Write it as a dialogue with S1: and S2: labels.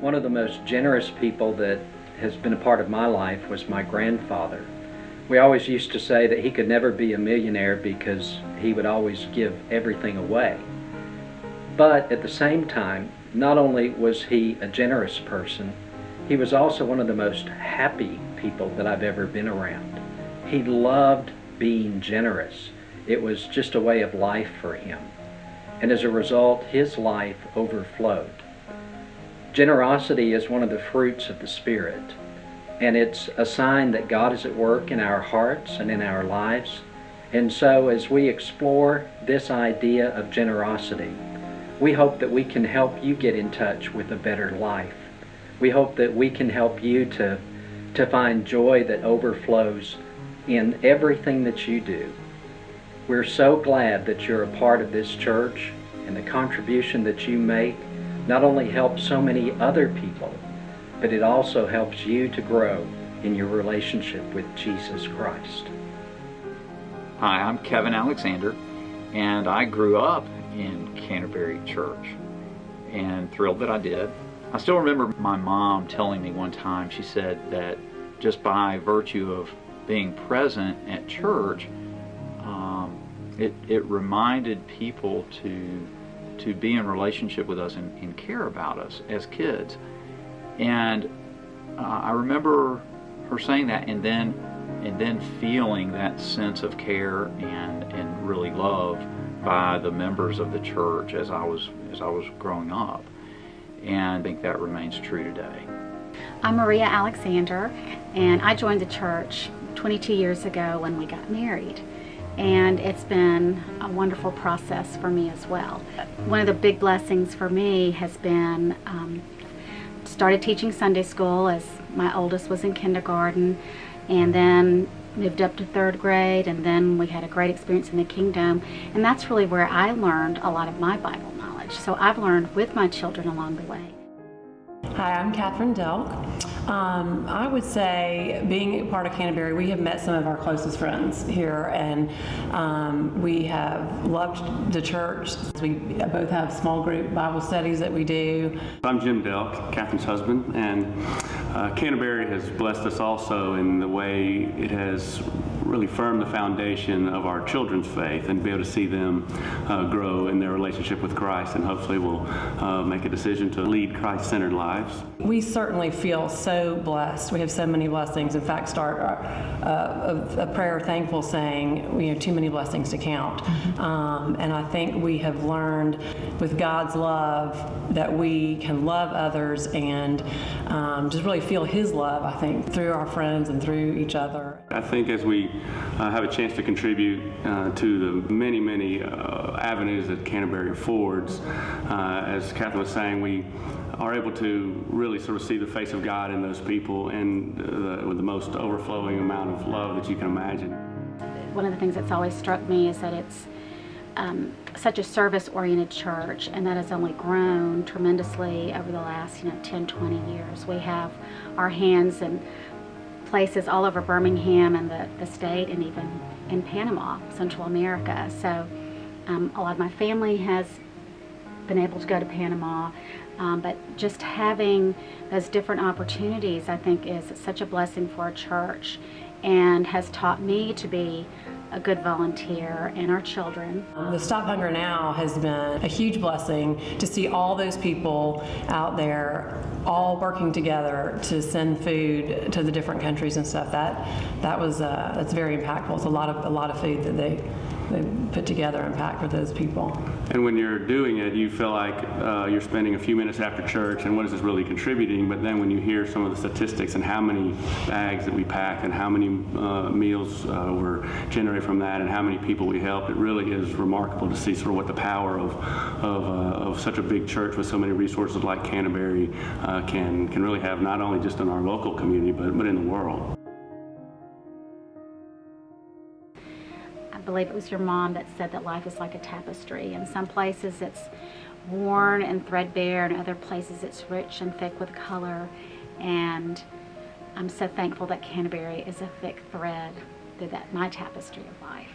S1: One of the most generous people that has been a part of my life was my grandfather. We always used to say that he could never be a millionaire because he would always give everything away. But at the same time, not only was he a generous person, he was also one of the most happy people that I've ever been around. He loved being generous. It was just a way of life for him. And as a result, his life overflowed. Generosity is one of the fruits of the Spirit, and it's a sign that God is at work in our hearts and in our lives. And so as we explore this idea of generosity, we hope that we can help you get in touch with a better life. We hope that we can help you to find joy that overflows in everything that you do. We're so glad that you're a part of this church, and the contribution that you make not only helps so many other people, but it also helps you to grow in your relationship with Jesus Christ.
S2: Hi, I'm Kevin Alexander, and I grew up in Canterbury Church, and thrilled that I did. I still remember my mom telling me one time, she said that just by virtue of being present at church, it reminded people to be in relationship with us and care about us as kids. And I remember her saying that, and then feeling that sense of care and really love by the members of the church as I was growing up. And I think that remains true today.
S3: I'm Maria Alexander, and I joined the church 22 years ago when we got married. And it's been a wonderful process for me as well. One of the big blessings for me has been started teaching Sunday school as my oldest was in kindergarten, and then moved up to 3rd grade, and then we had a great experience in the Kingdom, and that's really where I learned a lot of my Bible knowledge. So I've learned with my children along the way.
S4: Hi, I'm Catherine Delk. I would say, being part of Canterbury, we have met some of our closest friends here, and we have loved the church. We both have small group Bible studies that we do.
S5: I'm Jim Delk, Catherine's husband, and Canterbury has blessed us also in the way it has really firmed the foundation of our children's faith, and be able to see them grow in their relationship with Christ, and hopefully will make a decision to lead Christ-centered lives.
S4: We certainly feel so blessed. We have so many blessings. In fact, start a prayer thankful saying, too many blessings to count. And I think we have learned with God's love that we can love others and just really feel His love, I think, through our friends and through each other.
S5: I think as we have a chance to contribute to the many avenues that Canterbury affords, as Catherine was saying, we are able to really sort of see the face of God in those people, and with the most overflowing amount of love that you can imagine.
S3: One of the things that's always struck me is that it's such a service-oriented church, and that has only grown tremendously over the last 10, 20 years. We have our hands in places all over Birmingham and the state, and even in Panama, Central America. So a lot of my family has been able to go to Panama, but just having those different opportunities, I think, is such a blessing for a church, and has taught me to be a good volunteer, and our children.
S4: The Stop Hunger Now has been a huge blessing to see all those people out there all working together to send food to the different countries and stuff. That's very impactful. It's a lot of food that they put together and pack for those people.
S5: And when you're doing it, you feel like you're spending a few minutes after church, and what is this really contributing? But then when you hear some of the statistics and how many bags that we pack and how many meals were generated from that and how many people we helped, it really is remarkable to see sort of what the power of such a big church with so many resources like Canterbury can really have, not only just in our local community, but in the world.
S3: I believe it was your mom that said that life is like a tapestry. In some places it's worn and threadbare, and other places it's rich and thick with color. And I'm so thankful that Canterbury is a thick thread through my tapestry of life.